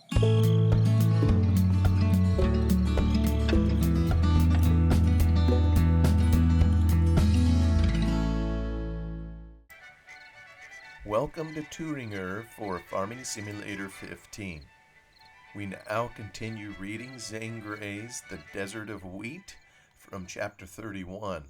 Welcome to Thueringer for Farming Simulator 15. We now continue reading Zane Gray's The Desert of Wheat from chapter 31.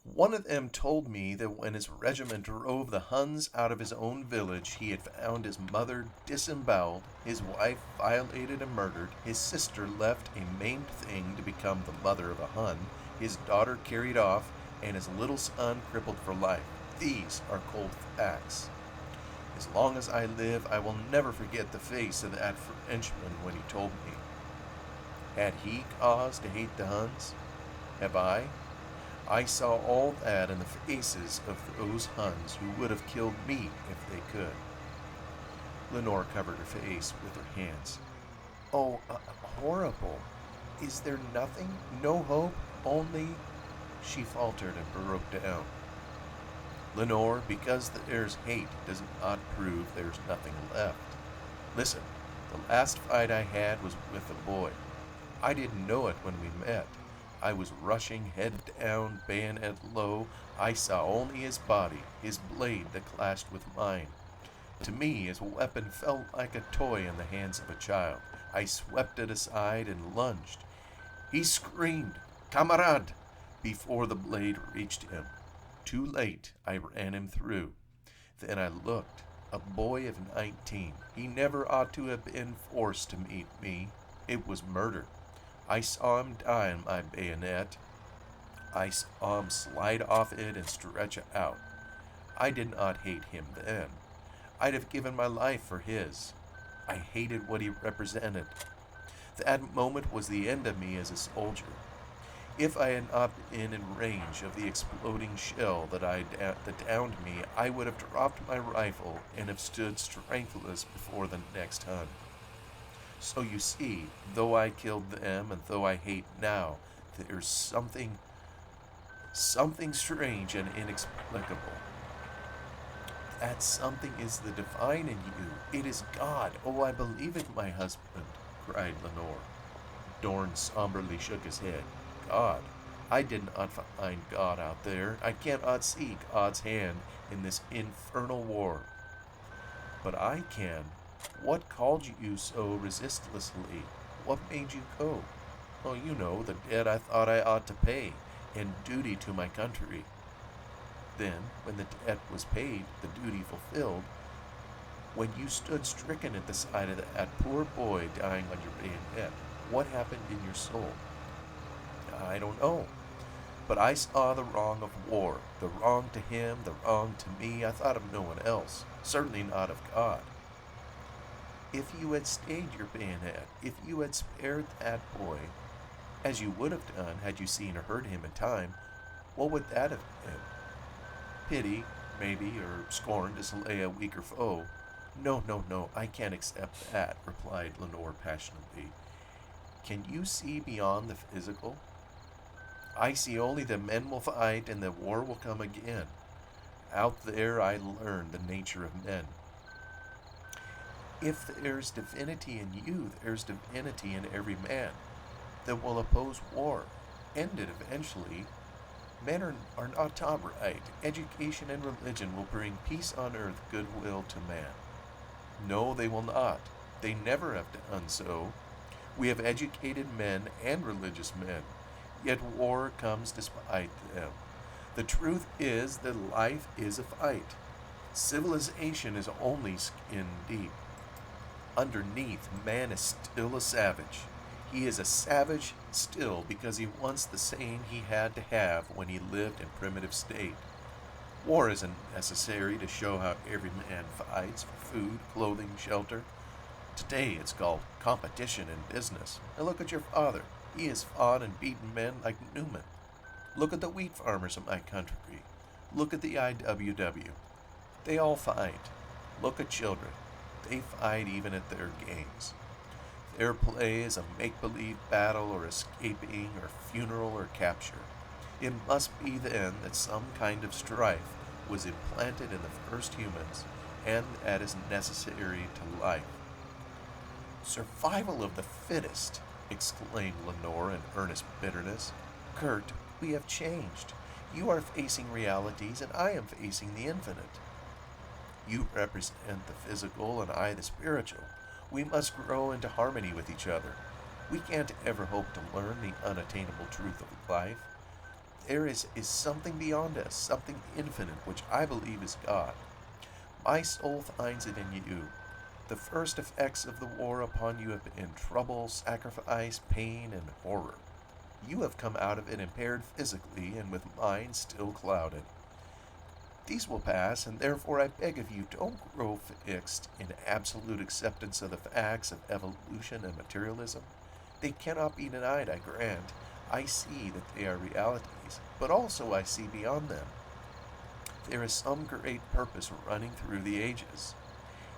One of them told me that when his regiment drove the Huns out of his own village, he had found his mother disemboweled, his wife violated and murdered, his sister left a maimed thing to become the mother of a Hun, his daughter carried off, and his little son crippled for life. These are cold facts. As long as I live, I will never forget the face of that Frenchman when he told me. Had he cause to hate the Huns? Have I? I saw all that in the faces of those Huns who would have killed me if they could. Lenore covered her face with her hands. Oh, horrible. Is there nothing? No hope? Only... She faltered and broke down. Lenore, because there's hate does not prove there's nothing left. Listen, the last fight I had was with a boy. I didn't know it when we met. I was rushing head down, bayonet low. I saw only his body, his blade that clashed with mine. To me, his weapon felt like a toy in the hands of a child. I swept it aside and lunged. He screamed, "Kamerad!" before the blade reached him. Too late, I ran him through. Then I looked. A boy of 19. He never ought to have been forced to meet me. It was murder. I saw him die on my bayonet. I saw him slide off it and stretch out. I did not hate him then. I'd have given my life for his. I hated what he represented. That moment was the end of me as a soldier. If I had not been in range of the exploding shell that downed me, I would have dropped my rifle and have stood strengthless before the next Hun. So you see, though I killed them and though I hate now, there's something strange and inexplicable. That something is the divine in you. It is God. Oh, I believe it, my husband, cried Lenore. Dorn somberly shook his head. God. I did not find God out there. I cannot see God's hand in this infernal war. But I can. What called you so resistlessly? What made you go? Oh, you know, the debt I thought I ought to pay, and duty to my country. Then, when the debt was paid, the duty fulfilled, when you stood stricken at the side of that poor boy dying on your bayonet, what happened in your soul? I don't know. But I saw the wrong of war, the wrong to him, the wrong to me. I thought of no one else, certainly not of God. If you had stayed your bayonet, if you had spared that boy, as you would have done had you seen or heard him in time, what would that have been? Pity, maybe, or scorn to slay a weaker foe. No, I can't accept that, replied Lenore passionately. Can you see beyond the physical? I see only that men will fight and that war will come again. Out there I learned the nature of men. If there's divinity in you, there's divinity in every man that will oppose war, end it eventually. Men are not taught right. Education and religion will bring peace on earth, goodwill to man. No, they will not. They never have done so. We have educated men and religious men, yet war comes despite them. The truth is that life is a fight. Civilization is only skin deep. Underneath, man is still a savage. He is a savage still because he wants the same he had to have when he lived in primitive state. War isn't necessary to show how every man fights for food, clothing, shelter. Today it's called competition in business. Now look at your father. He has fought and beaten men like Newman. Look at the wheat farmers of my country. Look at the IWW. They all fight. Look at children. They fight even at their games. Their play is a make-believe battle or escaping or funeral or capture. It must be then that some kind of strife was implanted in the first humans and that is necessary to life. Survival of the fittest, exclaimed Lenore in earnest bitterness. Kurt, we have changed. You are facing realities, and I am facing the infinite. You represent the physical, and I the spiritual. We must grow into harmony with each other. We can't ever hope to learn the unattainable truth of life. There is something beyond us, something infinite, which I believe is God. My soul finds it in you. The first effects of the war upon you have been trouble, sacrifice, pain, and horror. You have come out of it impaired physically and with mind still clouded. These will pass, and therefore I beg of you, don't grow fixed in absolute acceptance of the facts of evolution and materialism. They cannot be denied, I grant. I see that they are realities, but also I see beyond them. There is some great purpose running through the ages.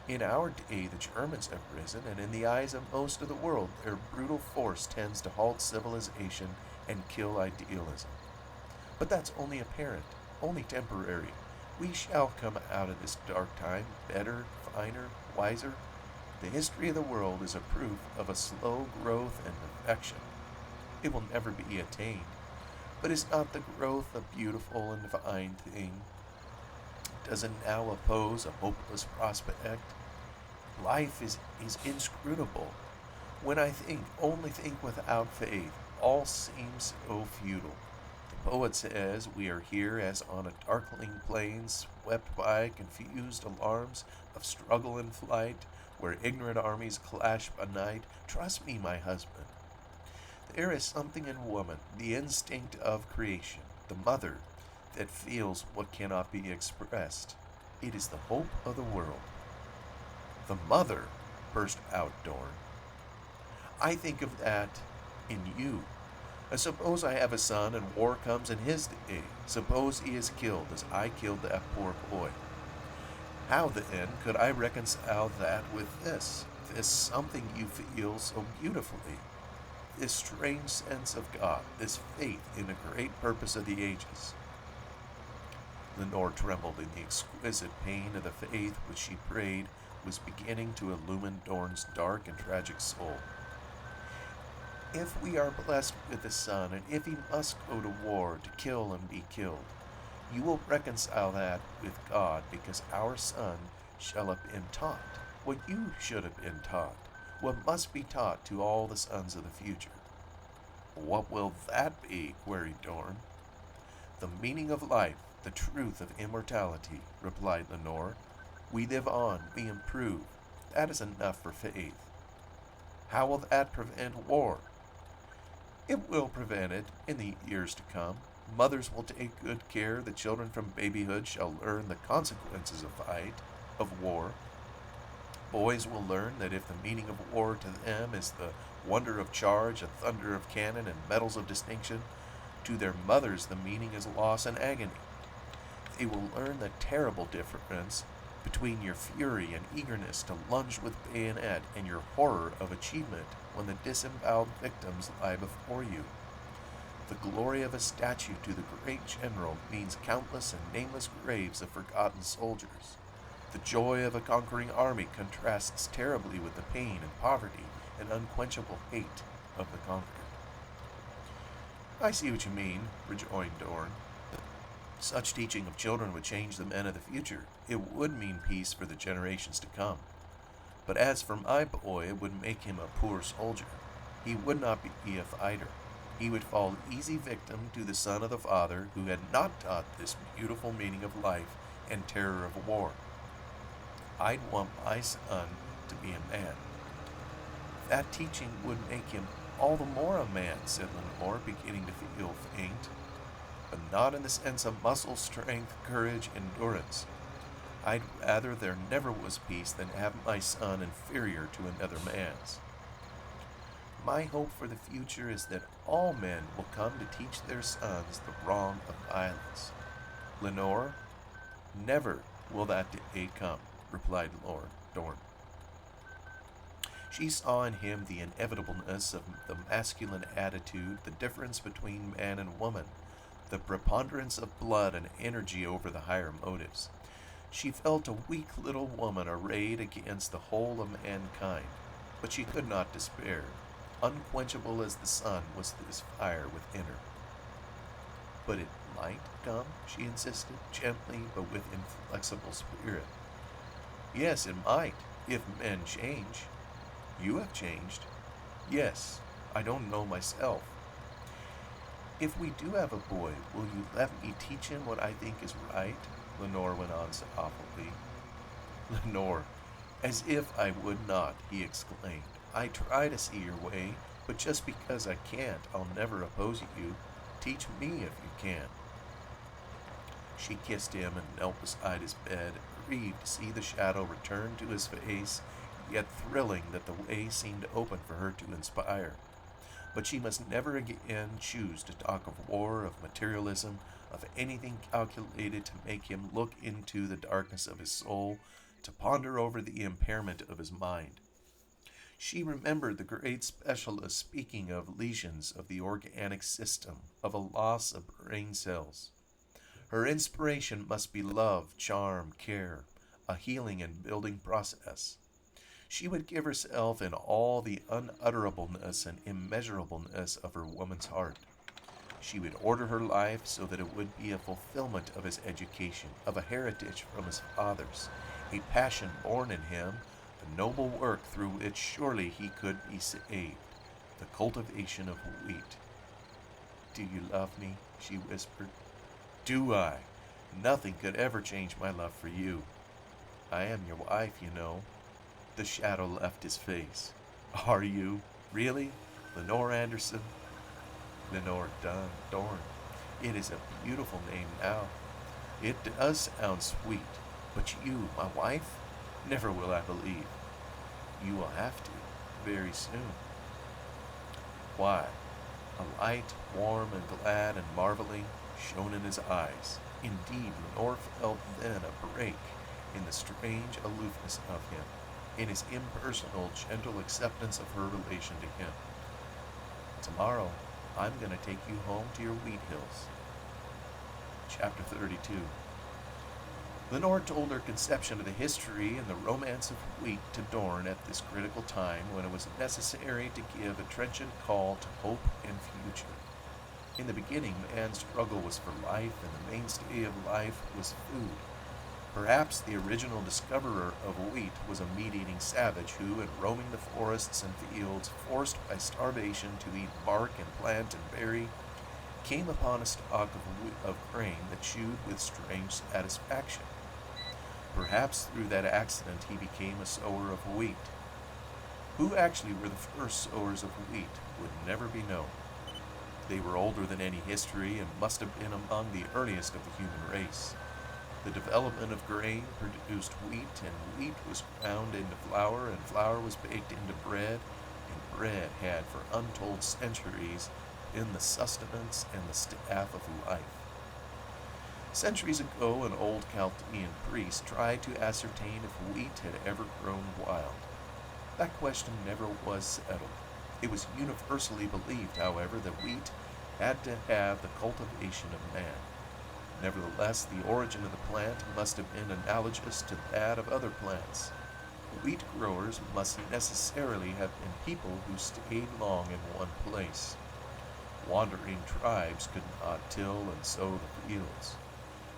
In our day, the Germans have risen, and in the eyes of most of the world, their brutal force tends to halt civilization and kill idealism. But that's only apparent, only temporary. We shall come out of this dark time better, finer, wiser. The history of the world is a proof of a slow growth and perfection. It will never be attained, but is not the growth a beautiful and fine thing? Does it now oppose a hopeless prospect? Life is inscrutable. When I only think without faith, all seems so futile. The poet says we are here as on a darkling plain, swept by confused alarms of struggle and flight, where ignorant armies clash by night. Trust me, my husband. There is something in woman, the instinct of creation, the mother, that feels what cannot be expressed. It is the hope of the world. The mother, burst out Dorn. I think of that in you. Suppose I have a son and war comes in his day. Suppose he is killed as I killed that poor boy. How then could I reconcile that with this something you feel so beautifully? This strange sense of God, this faith in the great purpose of the ages. Lenore trembled in the exquisite pain of the faith which she prayed was beginning to illumine Dorn's dark and tragic soul. If we are blessed with a son, and if he must go to war to kill and be killed, you will reconcile that with God, because our son shall have been taught what you should have been taught, what must be taught to all the sons of the future. What will that be? Queried Dorn. The meaning of life, the truth of immortality, replied Lenore. We live on, we improve. That is enough for faith. How will that prevent war? It will prevent it in the years to come. Mothers will take good care that children from babyhood shall learn the consequences of fight, of war. Boys will learn that if the meaning of war to them is the wonder of charge and thunder of cannon and medals of distinction, to their mothers the meaning is loss and agony. They will learn the terrible difference between your fury and eagerness to lunge with bayonet and your horror of achievement when the disemboweled victims lie before you. The glory of a statue to the great general means countless and nameless graves of forgotten soldiers. The joy of a conquering army contrasts terribly with the pain and poverty and unquenchable hate of the conquered. I see what you mean, rejoined Dorn. Such teaching of children would change the men of the future. It would mean peace for the generations to come. But as for my boy, it would make him a poor soldier. He would not be a fighter. He would fall easy victim to the son of the father who had not taught this beautiful meaning of life and terror of war. I'd want my son to be a man. That teaching would make him all the more a man, said Lenore, beginning to feel faint. But not in the sense of muscle, strength, courage, endurance. I'd rather there never was peace than have my son inferior to another man's. My hope for the future is that all men will come to teach their sons the wrong of violence. Lenore, never will that day come, replied Dorn. She saw in him the inevitableness of the masculine attitude, the difference between man and woman, the preponderance of blood and energy over the higher motives. She felt a weak little woman arrayed against the whole of mankind. But she could not despair. Unquenchable as the sun was this fire within her. But it might come, she insisted, gently but with inflexible spirit. Yes, it might, if men change. You have changed. Yes, I don't know myself. If we do have a boy, will you let me teach him what I think is right? Lenore went on softly. Lenore, as if I would not, he exclaimed. I try to see your way, but just because I can't, I'll never oppose you. Teach me if you can. She kissed him and knelt beside his bed, grieved to see the shadow return to his face, yet thrilling that the way seemed open for her to inspire. But she must never again choose to talk of war, of materialism, of anything calculated to make him look into the darkness of his soul, to ponder over the impairment of his mind. She remembered the great specialist speaking of lesions of the organic system, of a loss of brain cells. Her inspiration must be love, charm, care, a healing and building process. She would give herself in all the unutterableness and immeasurableness of her woman's heart. She would order her life so that it would be a fulfillment of his education, of a heritage from his fathers, a passion born in him, a noble work through which surely he could be saved, the cultivation of wheat. Do you love me? She whispered. Do I? Nothing could ever change my love for you. I am your wife, you know. The shadow left his face. Are you? Really? Lenore Anderson? Lenore Dorn. It is a beautiful name now. It does sound sweet. But you, my wife? Never will I believe. You will have to, very soon. Why? A light, warm and glad and marveling, shone in his eyes. Indeed, Lenore felt then a break in the strange aloofness of him, in his impersonal, gentle acceptance of her relation to him. Tomorrow, I'm going to take you home to your wheat hills. Chapter 32. Lenore told her conception of the history and the romance of wheat to Dorn at this critical time when it was necessary to give a trenchant call to hope and future. In the beginning, man's struggle was for life, and the mainstay of life was food. Perhaps the original discoverer of wheat was a meat-eating savage who, in roaming the forests and fields, forced by starvation to eat bark and plant and berry, came upon a stalk of grain that chewed with strange satisfaction. Perhaps through that accident he became a sower of wheat. Who actually were the first sowers of wheat would never be known. They were older than any history and must have been among the earliest of the human race. The development of grain produced wheat, and wheat was ground into flour, and flour was baked into bread, and bread had for untold centuries been the sustenance and the staff of life. Centuries ago, an old Chaldean priest tried to ascertain if wheat had ever grown wild. That question never was settled. It was universally believed, however, that wheat had to have the cultivation of man. Nevertheless, the origin of the plant must have been analogous to that of other plants. Wheat growers must necessarily have been people who stayed long in one place. Wandering tribes could not till and sow the fields.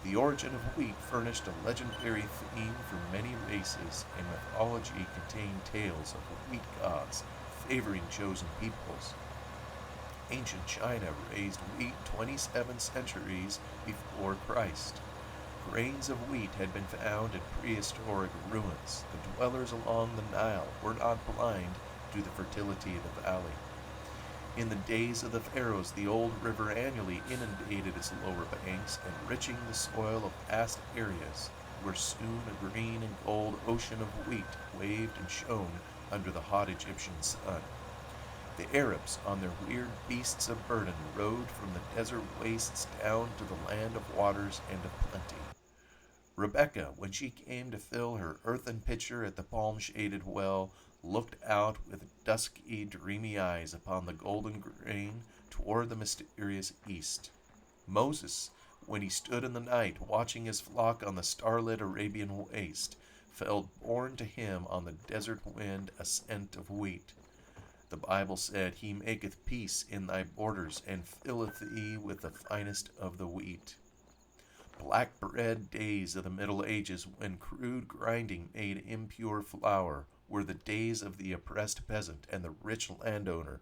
The origin of wheat furnished a legendary theme for many races, and mythology contained tales of wheat gods favoring chosen peoples. Ancient China raised wheat 27 centuries before Christ. Grains of wheat had been found in prehistoric ruins. The dwellers along the Nile were not blind to the fertility of the valley. In the days of the pharaohs, the old river annually inundated its lower banks, enriching the soil of vast areas, where soon a green and gold ocean of wheat waved and shone under the hot Egyptian sun. The Arabs, on their weird beasts of burden, rode from the desert wastes down to the land of waters and of plenty. Rebecca, when she came to fill her earthen pitcher at the palm-shaded well, looked out with dusky, dreamy eyes upon the golden grain toward the mysterious east. Moses, when he stood in the night watching his flock on the starlit Arabian waste, fell born to him on the desert wind a scent of wheat. The Bible said, He maketh peace in thy borders, and filleth thee with the finest of the wheat. Black bread days of the Middle Ages, when crude grinding made impure flour, were the days of the oppressed peasant and the rich landowner.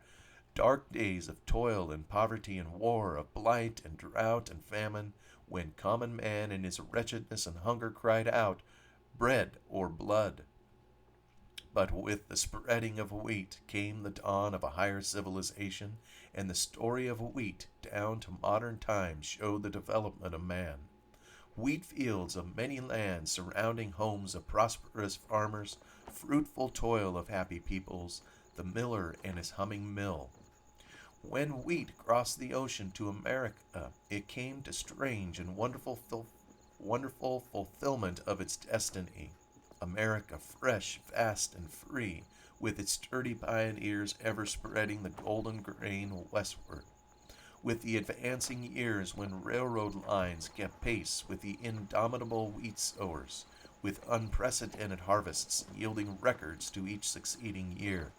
Dark days of toil and poverty and war, of blight and drought and famine, when common man in his wretchedness and hunger cried out, bread or blood. But with the spreading of wheat came the dawn of a higher civilization, and the story of wheat down to modern times showed the development of man. Wheat fields of many lands surrounding homes of prosperous farmers, fruitful toil of happy peoples, the miller and his humming mill. When wheat crossed the ocean to America, it came to strange and wonderful fulfillment of its destiny. America, fresh, fast, and free, with its sturdy pioneers ever spreading the golden grain westward. With the advancing years when railroad lines kept pace with the indomitable wheat sowers, with unprecedented harvests yielding records to each succeeding year,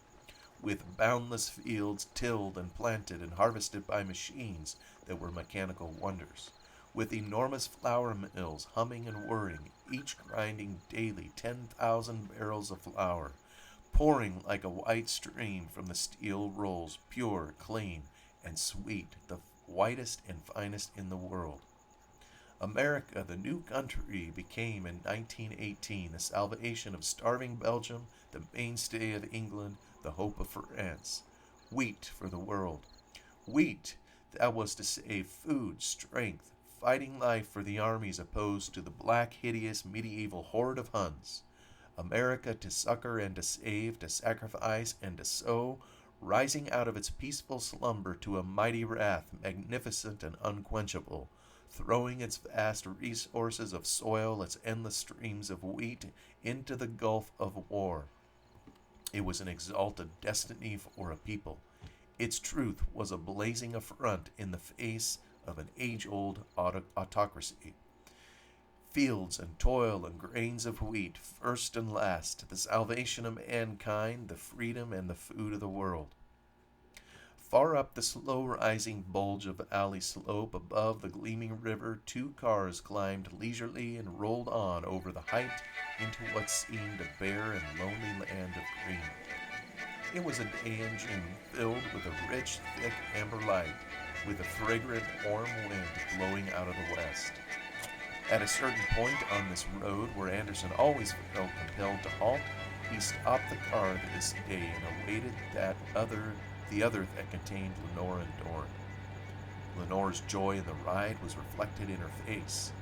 with boundless fields tilled and planted and harvested by machines that were mechanical wonders, with enormous flour mills humming and whirring, each grinding daily 10,000 barrels of flour, pouring like a white stream from the steel rolls, pure, clean, and sweet, the whitest and finest in the world. America, the new country, became in 1918 the salvation of starving Belgium, the mainstay of England, the hope of France. Wheat for the world. Wheat, that was to say food, strength, fighting life for the armies opposed to the black, hideous, medieval horde of Huns. America to succor and to save, to sacrifice and to sow, rising out of its peaceful slumber to a mighty wrath, magnificent and unquenchable, throwing its vast resources of soil, its endless streams of wheat, into the gulf of war. It was an exalted destiny for a people. Its truth was a blazing affront in the face of an age-old autocracy. Fields and toil and grains of wheat, first and last, the salvation of mankind, the freedom and the food of the world. Far up the slow-rising bulge of the alley slope above the gleaming river, two cars climbed leisurely and rolled on over the height into what seemed a bare and lonely land of green. It was a day in June, filled with a rich, thick amber light, with a fragrant, warm wind blowing out of the west. At a certain point on this road, where Anderson always felt compelled to halt, he stopped the car this day and awaited the other that contained Lenore and Dorn. Lenore's joy in the ride was reflected in her face.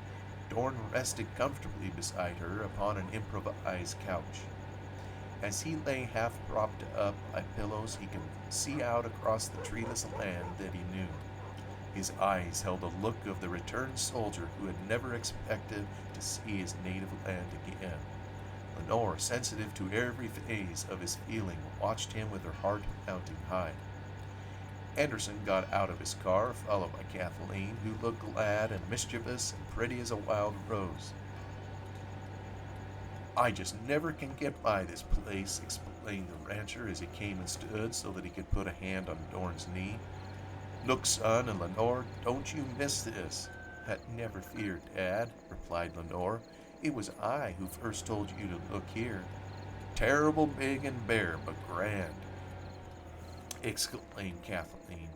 Dorn rested comfortably beside her upon an improvised couch. As he lay half propped up by pillows, he could see out across the treeless land that he knew. His eyes held a look of the returned soldier who had never expected to see his native land again. Lenore, sensitive to every phase of his feeling, watched him with her heart mounting high. Anderson got out of his car, followed by Kathleen, who looked glad and mischievous and pretty as a wild rose. "I just never can get by this place," explained the rancher as he came and stood so that he could put a hand on Dorn's knee. "Look, son, and Lenore, don't you miss this." "Never fear, Dad," replied Lenore. "It was I who first told you to look here." "Terrible big and bare, but grand," exclaimed Kathleen.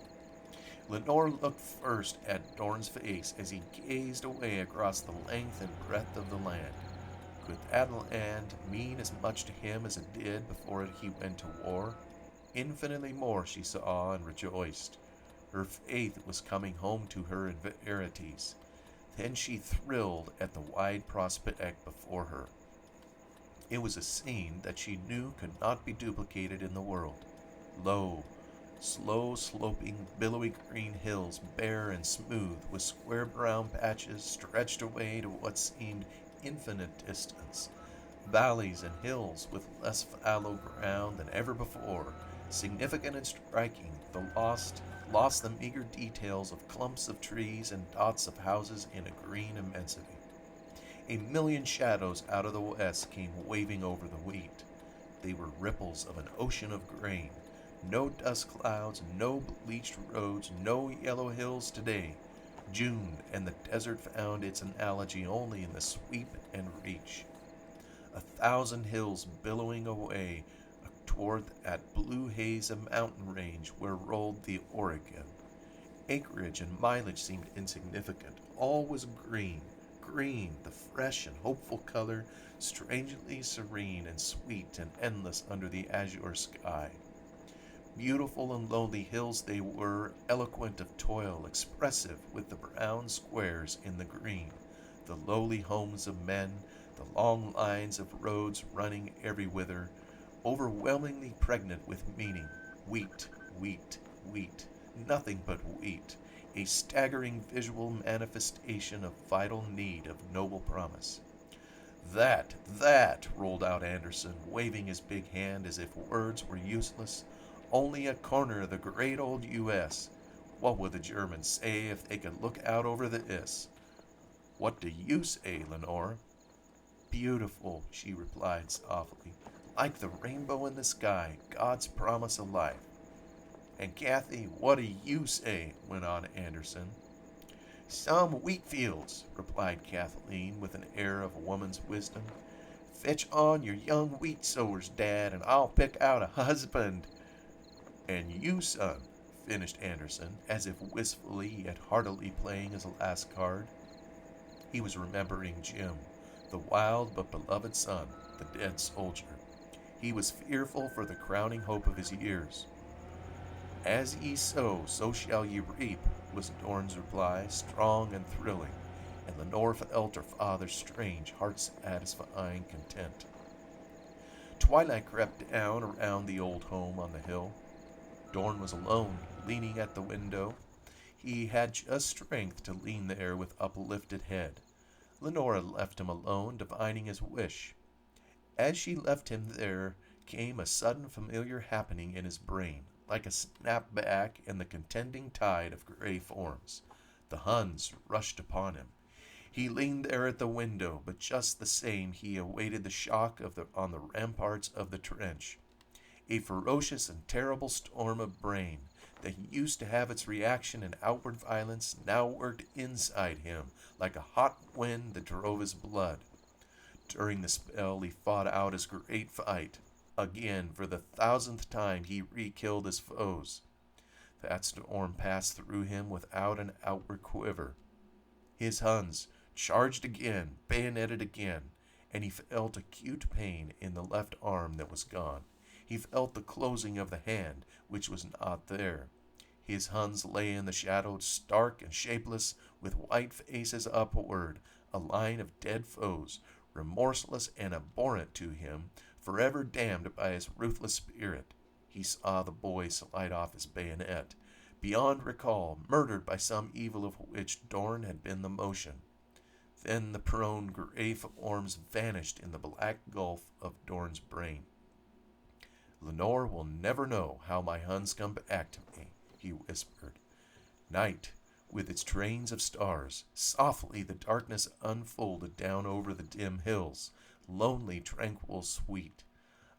Lenore looked first at Dorn's face as he gazed away across the length and breadth of the land. Could that land mean as much to him as it did before he went to war? Infinitely more, she saw and rejoiced. Her faith was coming home to her in verities. Then she thrilled at the wide prospect before her. It was a scene that she knew could not be duplicated in the world. Low, slow-sloping, billowy green hills, bare and smooth, with square brown patches stretched away to what seemed infinite distance. Valleys and hills with less fallow ground than ever before, significant and striking, lost the meager details of clumps of trees and dots of houses in a green immensity. A million shadows out of the west came waving over the wheat. They were ripples of an ocean of grain. No dust clouds, no bleached roads, no yellow hills today. June and the desert found its analogy only in the sweep and reach. 1,000 hills billowing away toward that blue haze of mountain range where rolled the Oregon. Acreage and mileage seemed insignificant. All was green, green, the fresh and hopeful color, strangely serene and sweet and endless under the azure sky. Beautiful and lonely hills they were, eloquent of toil, expressive with the brown squares in the green, the lowly homes of men, the long lines of roads running everywhither, overwhelmingly pregnant with meaning. Wheat, wheat, wheat, nothing but wheat, a staggering visual manifestation of vital need, of noble promise. That, rolled out Anderson, waving his big hand as if words were useless. Only a corner of the great old U.S. What would the Germans say if they could look out over the Is? What do you say, Lenore? Beautiful, she replied softly, like the rainbow in the sky, God's promise of life. And Kathy, what do you say? Went on Anderson. Some wheat fields, replied Kathleen with an air of a woman's wisdom. Fetch on your young wheat sowers, Dad, and I'll pick out a husband. And you, son, finished Anderson, as if wistfully yet heartily playing his last card. He was remembering Jim, the wild but beloved son, the dead soldier. He was fearful for the crowning hope of his years. As ye sow, so shall ye reap, was Dorn's reply, strong and thrilling, and Lenore felt her father's strange, heart-satisfying content. Twilight crept down around the old home on the hill. Dorn was alone, leaning at the window. He had just strength to lean there with uplifted head. Lenore left him alone, divining his wish. As she left him there came a sudden familiar happening in his brain, like a snapback in the contending tide of gray forms. The Huns rushed upon him. He leaned there at the window, but just the same he awaited the shock on the ramparts of the trench. A ferocious and terrible storm of brain that used to have its reaction in outward violence now worked inside him like a hot wind that drove his blood. During the spell he fought out his great fight. Again, for the 1,000th time, he re-killed his foes. That storm passed through him without an outward quiver. His Huns charged again, bayoneted again, and he felt acute pain in the left arm that was gone. He felt the closing of the hand, which was not there. His Huns lay in the shadows, stark and shapeless, with white faces upward, a line of dead foes, remorseless and abhorrent to him, forever damned by his ruthless spirit. He saw the boy slide off his bayonet, beyond recall, murdered by some evil of which Dorn had been the motion. Then the prone gray forms vanished in the black gulf of Dorn's brain. Lenore will never know how my Huns come back to me, he whispered. Night, with its trains of stars, softly the darkness unfolded down over the dim hills, lonely, tranquil, sweet.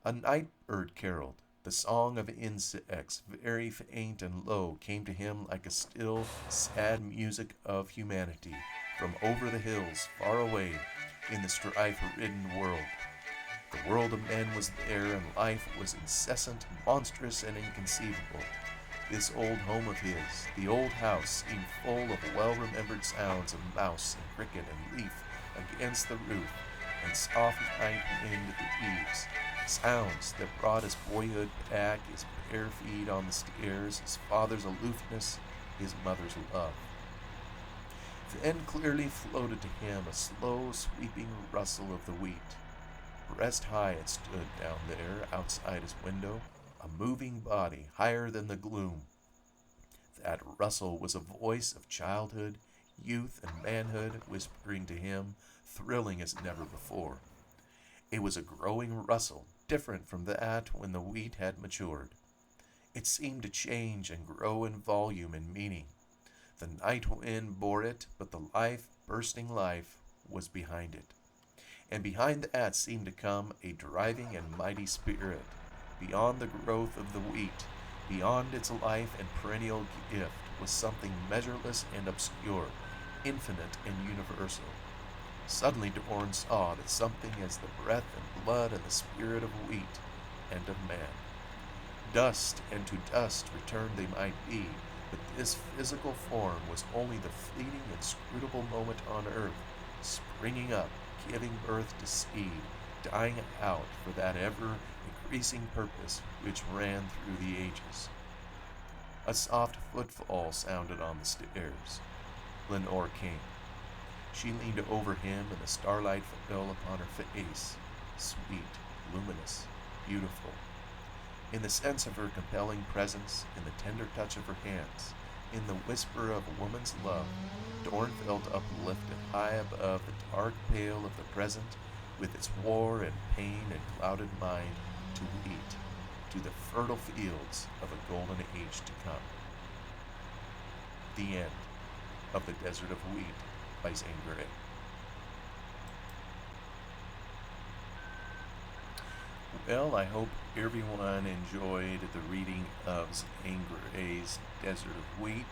A night bird caroled. The song of insects, very faint and low, came to him like a still, sad music of humanity from over the hills, far away, in the strife-ridden world. The world of men was there, and life was incessant, monstrous, and inconceivable. This old home of his, the old house, seemed full of well-remembered sounds of mouse and cricket and leaf against the roof, and soft night wind at the eaves, sounds that brought his boyhood back, his bare feet on the stairs, his father's aloofness, his mother's love. Then clearly floated to him a slow, sweeping rustle of the wheat. Breast high it stood down there, outside his window, a moving body higher than the gloom. That rustle was a voice of childhood, youth, and manhood whispering to him, thrilling as never before. It was a growing rustle, different from that when the wheat had matured. It seemed to change and grow in volume and meaning. The night wind bore it, but the life, bursting life, was behind it. And behind that seemed to come a driving and mighty spirit, beyond the growth of the wheat, beyond its life and perennial gift, was something measureless and obscure, infinite and universal. Suddenly Dorn saw that something as the breath and blood and the spirit of wheat and of man. Dust, and to dust returned they might be, but this physical form was only the fleeting, inscrutable moment on earth, springing up, giving birth to seed, dying out for that ever increasing purpose which ran through the ages. A soft footfall sounded on the stairs. Lenore came. She leaned over him, and the starlight fell upon her face, sweet, luminous, beautiful. In the sense of her compelling presence, in the tender touch of her hands, in the whisper of a woman's love, Dorn felt uplifted high above the dark pale of the present, with its war and pain and clouded mind, to wheat, to the fertile fields of a golden age to come. The end of The Desert of Wheat by Zane Grey. Well, I hope everyone enjoyed the reading of Zane Grey's Desert of Wheat.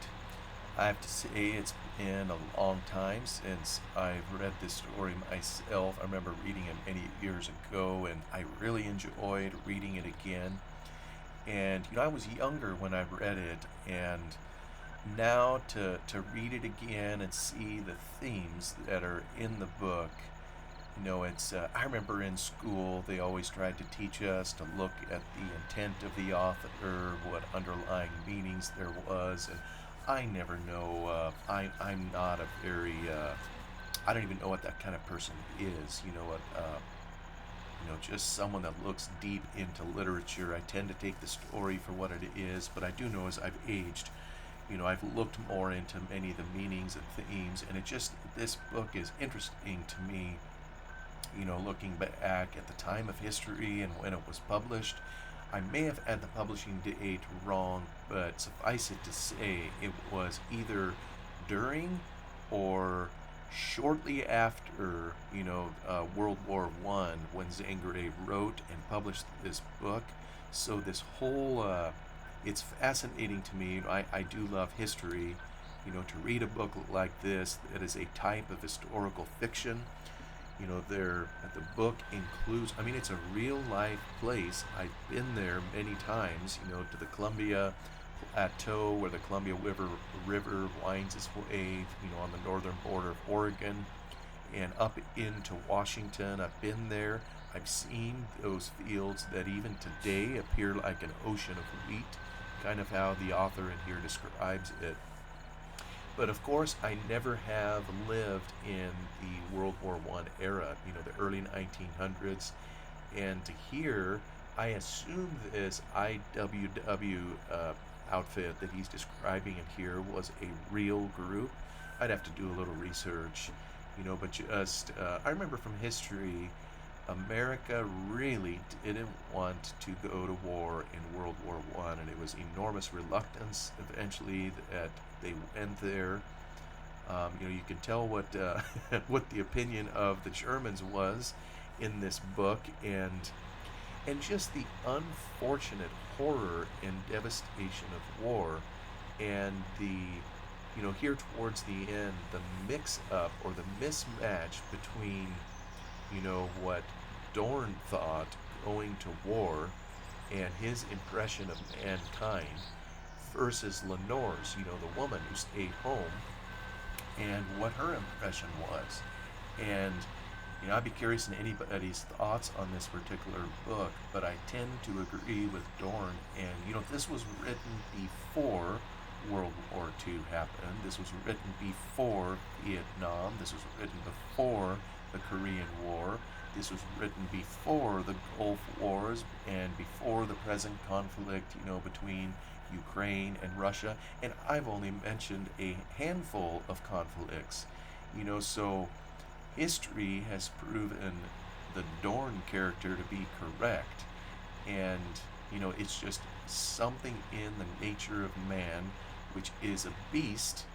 I have to say it's been a long time since I've read this story myself. I remember reading it many years ago, and I really enjoyed reading it again. And, I was younger when I read it, and now to read it again and see the themes that are in the book, it's, I remember in school they always tried to teach us to look at the intent of the author, what underlying meanings there was, and I never know, I'm not a very, I don't even know what that kind of person is, just someone that looks deep into literature. I tend to take the story for what it is, but I do know as I've aged, I've looked more into many of the meanings and themes, and this book is interesting to me, looking back at the time of history and when it was published. I may have had the publishing date wrong, but suffice it to say it was either during or shortly after, World War I, when Zane Grey wrote and published this book. So this whole, it's fascinating to me. I do love history, to read a book like this that is a type of historical fiction. The book includes, it's a real life place. I've been there many times, to the Columbia Plateau, where the Columbia River winds its way, on the northern border of Oregon and up into Washington. I've been there. I've seen those fields that even today appear like an ocean of wheat, kind of how the author in here describes it. But of course, I never have lived in the World War I era, the early 1900s. And to hear, I assume this IWW outfit that he's describing in here was a real group. I'd have to do a little research, but just, I remember from history, America really didn't want to go to war in World War I, and it was enormous reluctance eventually that they went there. You can tell what what the opinion of the Germans was in this book, and just the unfortunate horror and devastation of war, and the here towards the end, the mix-up or the mismatch between what Dorn thought going to war and his impression of mankind versus Lenore's, the woman who stayed home, and what her impression was. And I'd be curious in anybody's thoughts on this particular book, but I tend to agree with Dorn. And this was written before World War II happened. This was written before Vietnam. This was written before the Korean War. This was written before the Gulf Wars and before the present conflict, between Ukraine and Russia. And I've only mentioned a handful of conflicts, so history has proven the Dorn character to be correct. And, it's just something in the nature of man, which is a beast,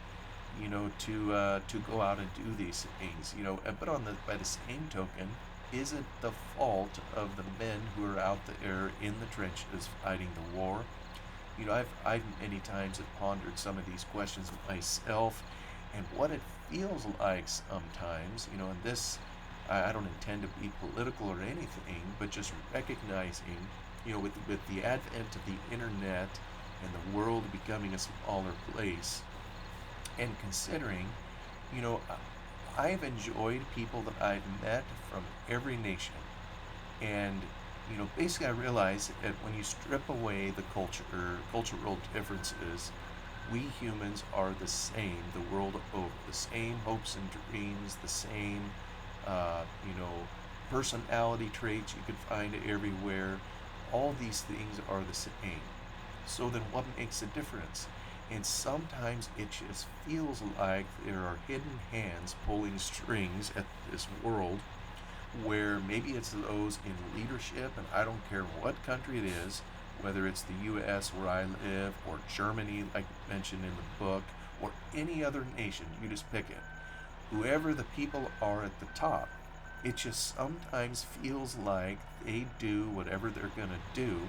to go out and do these things, but by the same token, isn't the fault of the men who are out there in the trenches fighting the war. I've many times have pondered some of these questions myself, and what it feels like sometimes. And this, I don't intend to be political or anything, but just recognizing, with the advent of the internet and the world becoming a smaller place, and considering, you know, I've enjoyed people that I've met from every nation. And, basically I realize that when you strip away the cultural differences, we humans are the same the world over. The same hopes and dreams, the same, uh, you know, personality traits you could find everywhere. All these things are the same. So then what makes a difference? And sometimes it just feels like there are hidden hands pulling strings at this world, where maybe it's those in leadership, and I don't care what country it is, whether it's the US where I live, or Germany, like mentioned in the book, or any other nation, you just pick it. Whoever the people are at the top, it just sometimes feels like they do whatever they're going to do,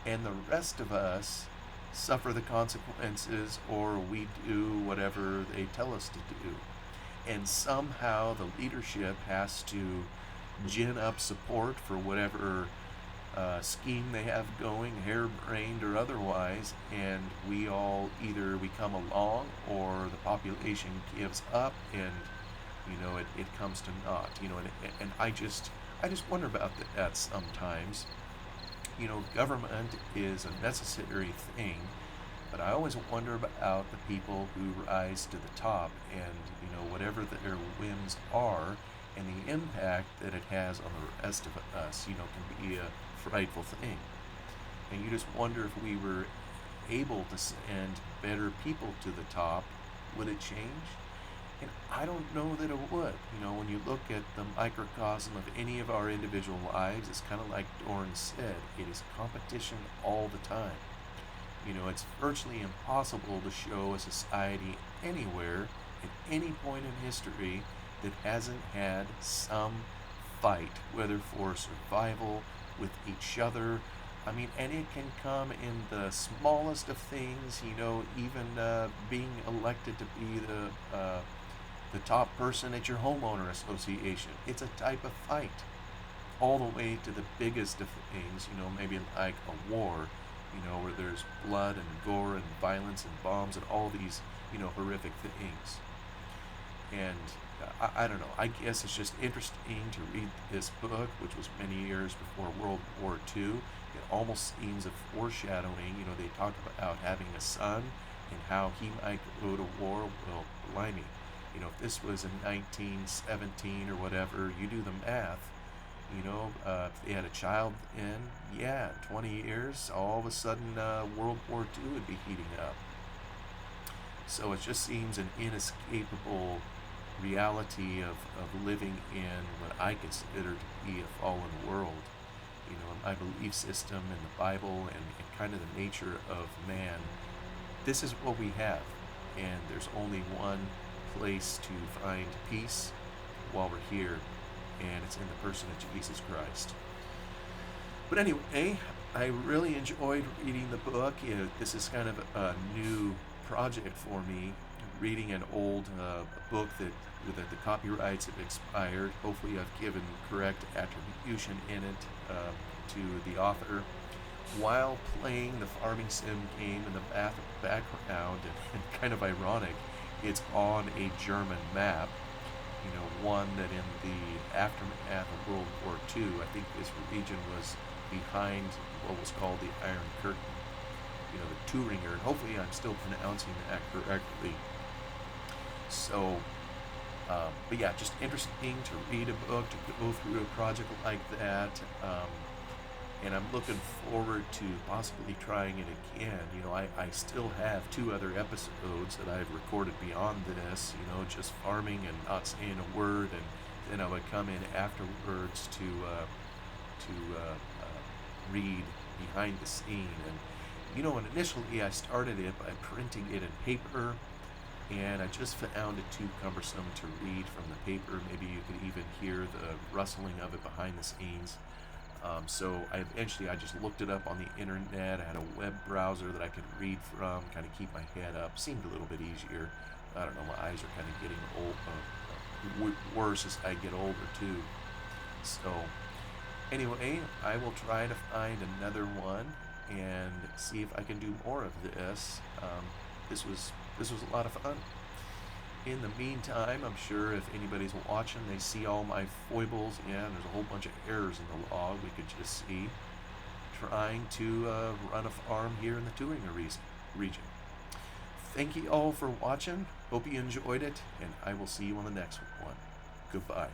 and the rest of us suffer the consequences, or we do whatever they tell us to do. And somehow the leadership has to gin up support for whatever scheme they have going, harebrained or otherwise, and we come along, or the population gives up, and it comes to naught. And I just wonder about that sometimes. Government is a necessary thing, but I always wonder about the people who rise to the top, and whatever their whims are, and the impact that it has on the rest of us, can be a frightful thing. And you just wonder, if we were able to send better people to the top, would it change? And I don't know that it would. When you look at the microcosm of any of our individual lives, it's kind of like Doran said, it is competition all the time. It's virtually impossible to show a society anywhere at any point in history that hasn't had some fight, whether for survival, with each other. And it can come in the smallest of things, even being elected to be the top person at your homeowner association. It's a type of fight. All the way to the biggest of things, maybe like a war, where there's blood and gore and violence and bombs and all these, horrific things. And I don't know, I guess it's just interesting to read this book, which was many years before World War II. It almost seems a foreshadowing. They talk about having a son and how he might go to war. Well, blimey, if this was in 1917 or whatever, you do the math. If they had a child in, 20 years, all of a sudden World War II would be heating up. So it just seems an inescapable reality of living in what I consider to be a fallen world. My belief system and the Bible, and kind of the nature of man, this is what we have. And there's only one place to find peace while we're here, and it's in the person of Jesus Christ. But anyway, I really enjoyed reading the book. This is kind of a new project for me, reading an old book that the copyrights have expired. Hopefully I've given correct attribution in it to the author, while playing the farming sim game in the background, and kind of ironic, it's on a German map, one that in the aftermath of World War II, I think this region was behind what was called the Iron Curtain, the Thueringer. Hopefully I'm still pronouncing that correctly. So, but yeah, just interesting to read a book, to go through a project like that. And I'm looking forward to possibly trying it again. I still have 2 other episodes that I've recorded beyond this, just farming and not saying a word, and then I would come in afterwards to read behind the scene. And, and initially I started it by printing it in paper, and I just found it too cumbersome to read from the paper. Maybe you could even hear the rustling of it behind the scenes. So I just looked it up on the internet. I had a web browser that I could read from, kind of keep my head up. Seemed a little bit easier. I don't know, my eyes are kind of getting worse as I get older too. So anyway, I will try to find another one and see if I can do more of this. This was a lot of fun. In the meantime, I'm sure if anybody's watching, they see all my foibles. Yeah, there's a whole bunch of errors in the log we could just see. Trying to run a farm here in the Thueringer region. Thank you all for watching. Hope you enjoyed it, and I will see you on the next one. Goodbye.